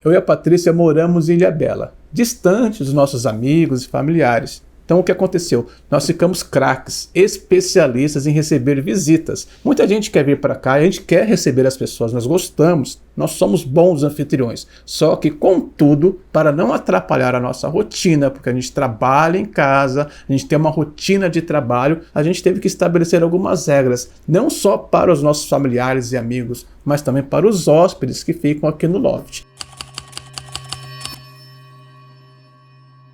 Eu e a Patrícia moramos em Ilhabela, distante dos nossos amigos e familiares. Então o que aconteceu? Nós ficamos craques, especialistas em receber visitas. Muita gente quer vir para cá e a gente quer receber as pessoas, nós gostamos, nós somos bons anfitriões. Só que, contudo, para não atrapalhar a nossa rotina, porque a gente trabalha em casa, a gente tem uma rotina de trabalho, a gente teve que estabelecer algumas regras, não só para os nossos familiares e amigos, mas também para os hóspedes que ficam aqui no loft.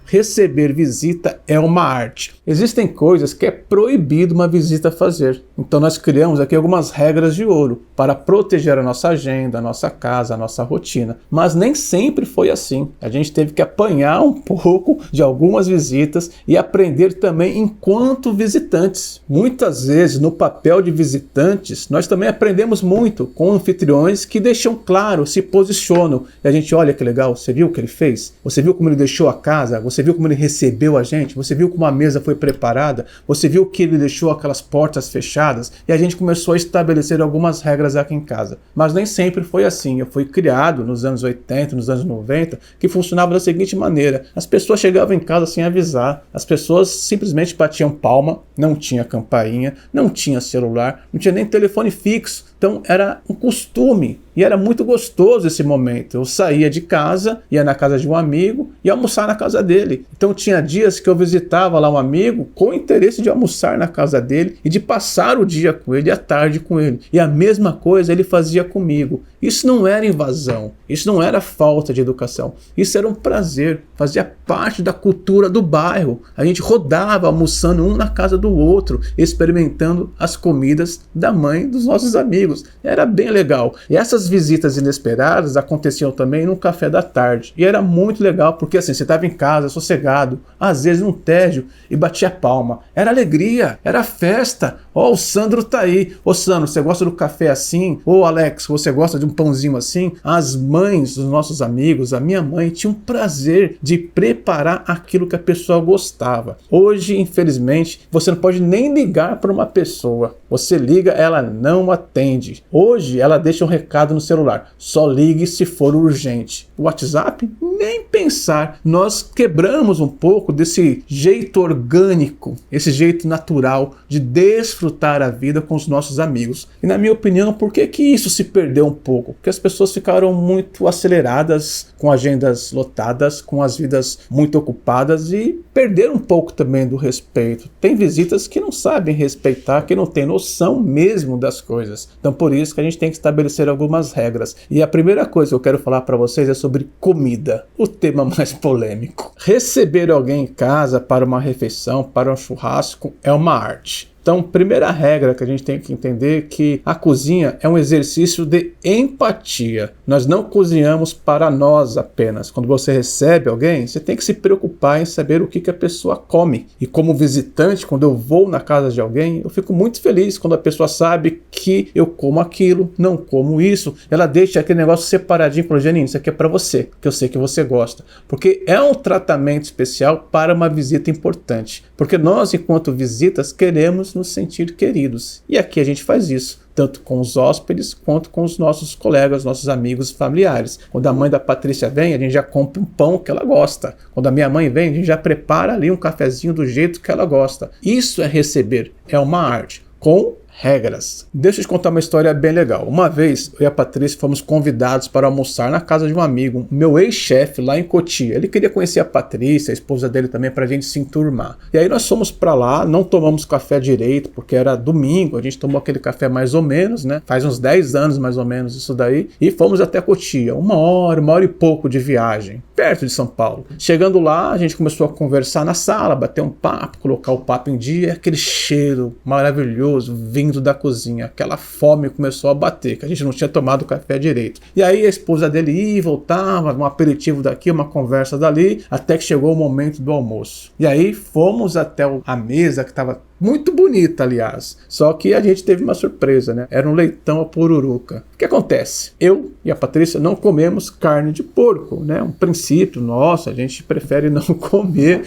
Receber visita é uma arte. Existem coisas que é proibido uma visita fazer. Então nós criamos aqui algumas regras de ouro para proteger a nossa agenda, a nossa casa, a nossa rotina. Mas nem sempre foi assim. A gente teve que apanhar um pouco de algumas visitas e aprender também enquanto visitantes. Muitas vezes no papel de visitantes nós também aprendemos muito com anfitriões que deixam claro, se posicionam. E a gente olha que legal, você viu o que ele fez? Você viu como ele deixou a casa? Você viu como ele recebeu a gente? Você viu como a mesa foi preparada? Você viu que ele deixou aquelas portas fechadas? E a gente começou a estabelecer algumas regras aqui em casa. Mas nem sempre foi assim. Eu fui criado nos anos 80, nos anos 90, que funcionava da seguinte maneira. As pessoas chegavam em casa sem avisar. As pessoas simplesmente batiam palma, não tinha campainha, não tinha celular, não tinha nem telefone fixo. Então era um costume e era muito gostoso esse momento. Eu saía de casa, ia na casa de um amigo e almoçar na casa dele. Então tinha dias que eu visitava lá um amigo com o interesse de almoçar na casa dele e de passar o dia com ele e a tarde com ele. E a mesma coisa ele fazia comigo. Isso não era invasão, isso não era falta de educação. Isso era um prazer, fazia parte da cultura do bairro. A gente rodava almoçando um na casa do outro, experimentando as comidas da mãe dos nossos amigos. Era bem legal. E essas visitas inesperadas aconteciam também no café da tarde. E era muito legal, porque assim, você estava em casa, sossegado, às vezes num tédio, e batia palma. Era alegria, era festa. Ó, o Sandro tá aí. Ô Sandro, você gosta do café assim? Ô Alex, você gosta de um pãozinho assim? As mães dos nossos amigos, a minha mãe, tinha um prazer de preparar aquilo que a pessoa gostava. Hoje, infelizmente, você não pode nem ligar para uma pessoa. Você liga, ela não atende. Hoje, ela deixa um recado no celular. Só ligue se for urgente. O WhatsApp? Nem pensar. Nós quebramos um pouco desse jeito orgânico, esse jeito natural de desfrutar a vida com os nossos amigos. E na minha opinião, por que isso se perdeu um pouco? Porque as pessoas ficaram muito aceleradas, com agendas lotadas, com as vidas muito ocupadas e perderam um pouco também do respeito. Tem visitas que não sabem respeitar, que não têm noção mesmo das coisas. Então por isso que a gente tem que estabelecer algumas regras. E a primeira coisa que eu quero falar para vocês é sobre comida, o tema mais polêmico. Receber alguém em casa para uma refeição, para um churrasco, é uma arte. Então, primeira regra que a gente tem que entender é que a cozinha é um exercício de empatia. Nós não cozinhamos para nós apenas. Quando você recebe alguém, você tem que se preocupar em saber o que a pessoa come. E como visitante, quando eu vou na casa de alguém, eu fico muito feliz quando a pessoa sabe que eu como aquilo, não como isso. Ela deixa aquele negócio separadinho para o Janine, isso aqui é para você, que eu sei que você gosta. Porque é um tratamento especial para uma visita importante. Porque nós, enquanto visitas, queremos nos sentir queridos. E aqui a gente faz isso, tanto com os hóspedes quanto com os nossos colegas, nossos amigos e familiares. Quando a mãe da Patrícia vem, a gente já compra um pão que ela gosta. Quando a minha mãe vem, a gente já prepara ali um cafezinho do jeito que ela gosta. Isso é receber, é uma arte, com regras. Deixa eu te contar uma história bem legal. Uma vez, eu e a Patrícia fomos convidados para almoçar na casa de um amigo, meu ex-chefe lá em Cotia. Ele queria conhecer a Patrícia, a esposa dele também, para a gente se enturmar. E aí nós fomos para lá, não tomamos café direito, porque era domingo, a gente tomou aquele café mais ou menos, né? Faz uns 10 anos mais ou menos isso daí. E fomos até Cotia, uma hora e pouco de viagem, perto de São Paulo. Chegando lá, a gente começou a conversar na sala, bater um papo, colocar o papo em dia, aquele cheiro maravilhoso, vindo da cozinha, aquela fome começou a bater, que a gente não tinha tomado café direito. E aí a esposa dele ia e voltava, um aperitivo daqui, uma conversa dali, até que chegou o momento do almoço. E aí fomos até a mesa que estava muito bonita, aliás. Só que a gente teve uma surpresa, né? Era um leitão à pururuca. O que acontece? Eu e a Patrícia não comemos carne de porco, né? Um princípio nosso, a gente prefere não comer.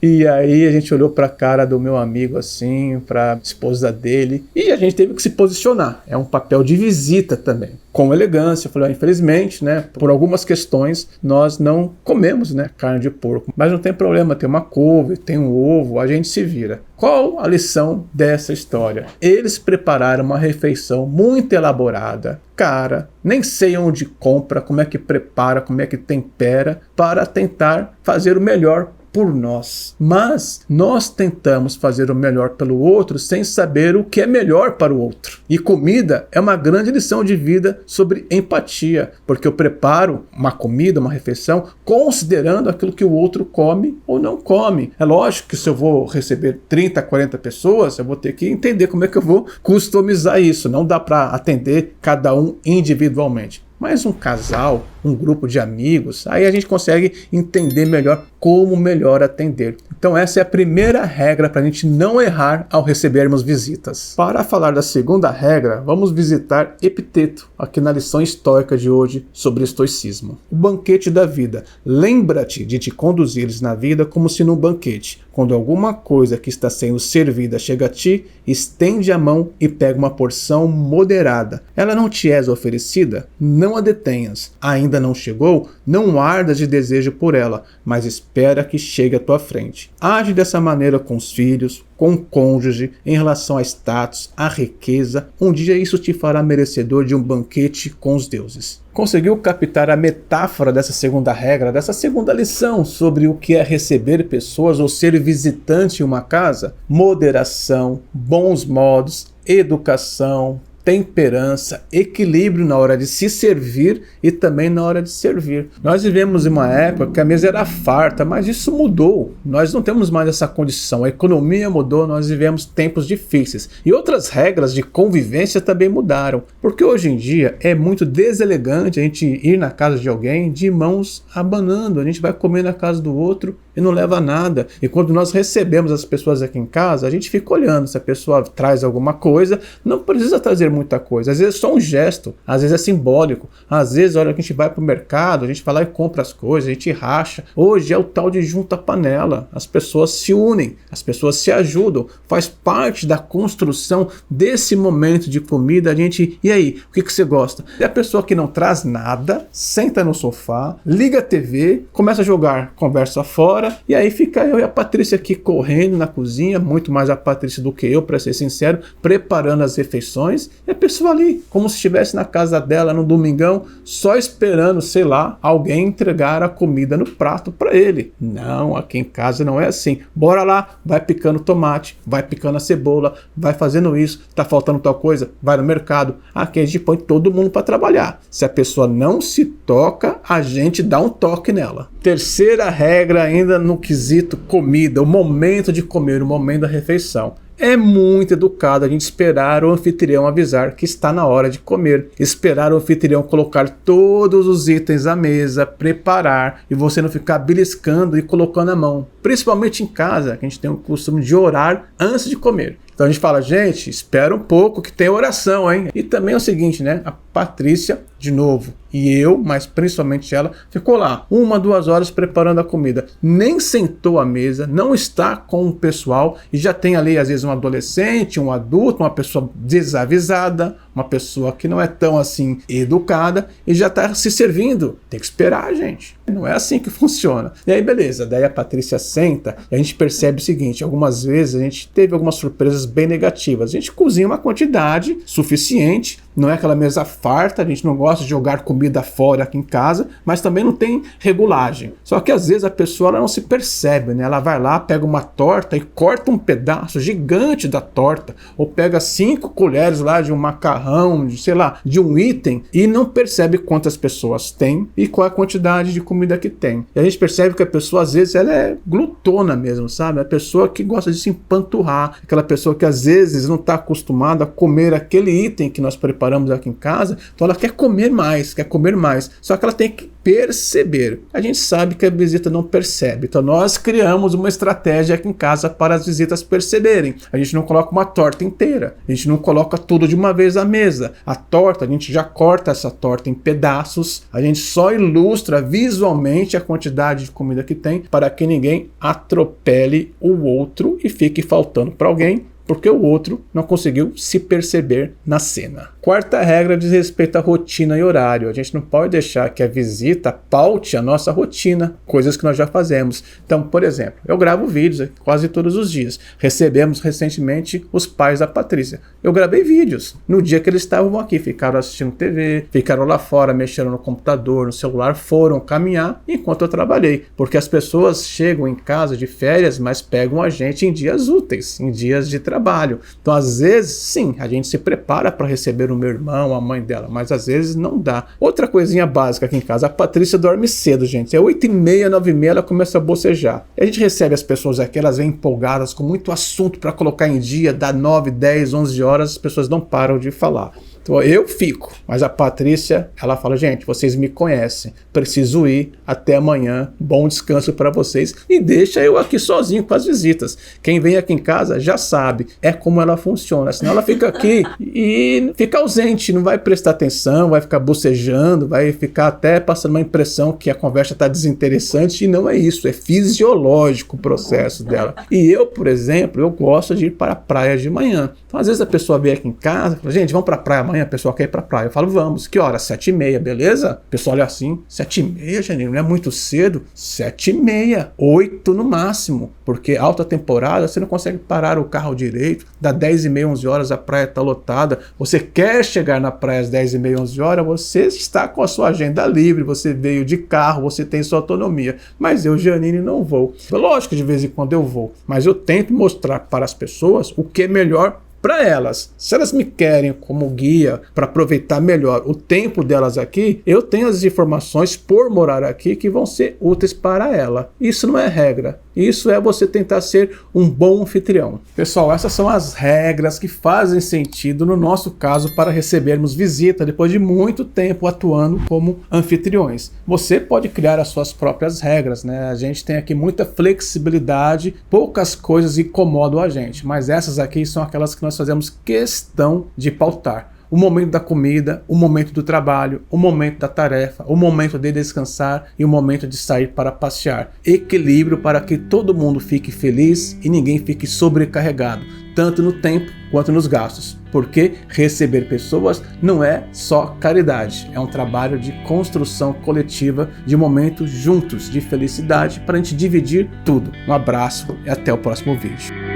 E aí a gente olhou para a cara do meu amigo assim, para a esposa dele, e a gente teve que se posicionar. É um papel de visita também. com elegância. Eu falei, infelizmente, né, por algumas questões, nós não comemos, né, carne de porco. Mas não tem problema, tem uma couve, tem um ovo, a gente se vira. Qual a lição dessa história? Eles prepararam uma refeição muito elaborada, cara, nem sei onde compra, como é que prepara, como é que tempera, para tentar fazer o melhor por nós. Mas nós tentamos fazer o melhor pelo outro sem saber o que é melhor para o outro. E comida é uma grande lição de vida sobre empatia, porque eu preparo uma comida, uma refeição, considerando aquilo que o outro come ou não come. É lógico que se eu vou receber 30, 40 pessoas, eu vou ter que entender como é que eu vou customizar isso. Não dá para atender cada um individualmente. Mas um casal, um grupo de amigos, aí a gente consegue entender melhor como melhor atender. Então essa é a primeira regra para a gente não errar ao recebermos visitas. Para falar da segunda regra, vamos visitar Epiteto, aqui na lição estoica de hoje sobre estoicismo. O banquete da vida. Lembra-te de te conduzires na vida como se num banquete. Quando alguma coisa que está sendo servida chega a ti, estende a mão e pega uma porção moderada. Ela não te és oferecida? Não a detenhas. Ainda não chegou? Não ardas de desejo por ela, mas espera que chegue à tua frente. Age dessa maneira com os filhos, com o cônjuge, em relação a status, a riqueza. Um dia isso te fará merecedor de um banquete com os deuses. Conseguiu captar a metáfora dessa segunda regra, dessa segunda lição sobre o que é receber pessoas ou ser visitante em uma casa? Moderação, bons modos, educação, temperança, equilíbrio na hora de se servir e também na hora de servir. Nós vivemos em uma época que a mesa era farta, mas isso mudou. Nós não temos mais essa condição. A economia mudou, nós vivemos tempos difíceis. E outras regras de convivência também mudaram. Porque hoje em dia é muito deselegante a gente ir na casa de alguém de mãos abanando. A gente vai comer na casa do outro e não leva nada. E quando nós recebemos as pessoas aqui em casa, a gente fica olhando se a pessoa traz alguma coisa. Não precisa trazer muita coisa, às vezes é só um gesto, às vezes é simbólico, às vezes, olha, que a gente vai pro mercado, a gente vai lá e compra as coisas, a gente racha. Hoje é o tal de junta panela, as pessoas se unem, as pessoas se ajudam, faz parte da construção desse momento de comida. A gente, e aí, o que você gosta? E a pessoa que não traz nada, senta no sofá, liga a TV, começa a jogar conversa fora, e aí fica eu e a Patrícia aqui correndo na cozinha, muito mais a Patrícia do que eu, para ser sincero, preparando as refeições. E a pessoa ali, como se estivesse na casa dela no domingão, só esperando, sei lá, alguém entregar a comida no prato para ele. Não, aqui em casa não é assim. Bora lá, vai picando tomate, vai picando a cebola, vai fazendo isso, tá faltando tal coisa, vai no mercado. Aqui a gente põe todo mundo para trabalhar. Se a pessoa não se toca, a gente dá um toque nela. Terceira regra ainda no quesito comida, o momento de comer, o momento da refeição. É muito educado a gente esperar o anfitrião avisar que está na hora de comer. Esperar o anfitrião colocar todos os itens à mesa, preparar e você não ficar beliscando e colocando a mão. Principalmente em casa, que a gente tem o costume de orar antes de comer. Então a gente fala, gente, espera um pouco que tem oração, hein? E também é o seguinte, né? A Patrícia, de novo, e eu, mas principalmente ela, ficou lá 1, 2 horas preparando a comida. Nem sentou à mesa, não está com o pessoal e já tem ali, às vezes, um adolescente, um adulto, uma pessoa desavisada, uma pessoa que não é tão assim educada e já está se servindo. Tem que esperar, gente. Não é assim que funciona. E aí, beleza. Daí a Patrícia senta e a gente percebe o seguinte, algumas vezes a gente teve algumas surpresas bem negativas. A gente cozinha uma quantidade suficiente, não é aquela mesa farta, a gente não gosta de jogar comida fora aqui em casa, mas também não tem regulagem. Só que às vezes a pessoa ela não se percebe, né? Ela vai lá, pega uma torta e corta um pedaço gigante da torta, ou pega 5 colheres lá de um macarrão, de, sei lá, de um item, e não percebe quantas pessoas tem e qual é a quantidade de comida que tem. E a gente percebe que a pessoa às vezes ela é glutona mesmo, sabe? É a pessoa que gosta de se empanturrar, aquela pessoa que às vezes não está acostumada a comer aquele item que nós preparamos aqui em casa, então ela quer comer mais, só que ela tem que perceber. A gente sabe que a visita não percebe, então nós criamos uma estratégia aqui em casa para as visitas perceberem. A gente não coloca uma torta inteira, a gente não coloca tudo de uma vez à mesa. A torta, a gente já corta essa torta em pedaços, a gente só ilustra visualmente a quantidade de comida que tem para que ninguém atropele o outro e fique faltando para alguém, porque o outro não conseguiu se perceber na cena. Quarta regra diz respeito à rotina e horário. A gente não pode deixar que a visita paute a nossa rotina, coisas que nós já fazemos. Então, por exemplo, eu gravo vídeos quase todos os dias. Recebemos recentemente os pais da Patrícia. Eu gravei vídeos no dia que eles estavam aqui, ficaram assistindo TV, ficaram lá fora, mexeram no computador, no celular, foram caminhar enquanto eu trabalhei. Porque as pessoas chegam em casa de férias, mas pegam a gente em dias úteis, em dias de trabalho. Então, às vezes, sim, a gente se prepara para receber o meu irmão, a mãe dela, mas às vezes não dá. Outra coisinha básica aqui em casa, a Patrícia dorme cedo, gente. É 8h30, 9h30, ela começa a bocejar. E a gente recebe as pessoas aqui, elas vêm empolgadas, com muito assunto para colocar em dia, dá 9, 10, 11 horas, as pessoas não param de falar. Então eu fico, mas a Patrícia, ela fala, gente, vocês me conhecem, preciso ir, até amanhã, bom descanso para vocês, e deixa eu aqui sozinho com as visitas. Quem vem aqui em casa já sabe, é como ela funciona, senão ela fica aqui e fica ausente, não vai prestar atenção, vai ficar bocejando, vai ficar até passando uma impressão que a conversa está desinteressante, e não é isso, é fisiológico o processo dela. E eu, por exemplo, eu gosto de ir para a praia de manhã. Então às vezes a pessoa vem aqui em casa, fala, gente, vamos para a praia amanhã, a pessoa quer ir pra praia. Eu falo, vamos, que hora? 7h30, beleza? O pessoal olha assim, 7h30, Janine, não é muito cedo? 7h30, 8 no máximo, porque alta temporada, você não consegue parar o carro direito, dá 10h30, 11 horas, a praia tá lotada, você quer chegar na praia às 10h30, 11 horas, você está com a sua agenda livre, você veio de carro, você tem sua autonomia, mas eu, Janine, não vou. Lógico que de vez em quando eu vou, mas eu tento mostrar para as pessoas o que é melhor para elas. Se elas me querem como guia para aproveitar melhor o tempo delas aqui, eu tenho as informações por morar aqui que vão ser úteis para ela. Isso não é regra. Isso é você tentar ser um bom anfitrião. Pessoal, essas são as regras que fazem sentido no nosso caso para recebermos visita depois de muito tempo atuando como anfitriões. Você pode criar as suas próprias regras, né? A gente tem aqui muita flexibilidade, poucas coisas incomodam a gente, mas essas aqui são aquelas que nós fazemos questão de pautar. O momento da comida, o momento do trabalho, o momento da tarefa, o momento de descansar e o momento de sair para passear. Equilíbrio para que todo mundo fique feliz e ninguém fique sobrecarregado, tanto no tempo quanto nos gastos. Porque receber pessoas não é só caridade, é um trabalho de construção coletiva, de momentos juntos de felicidade para a gente dividir tudo. Um abraço e até o próximo vídeo.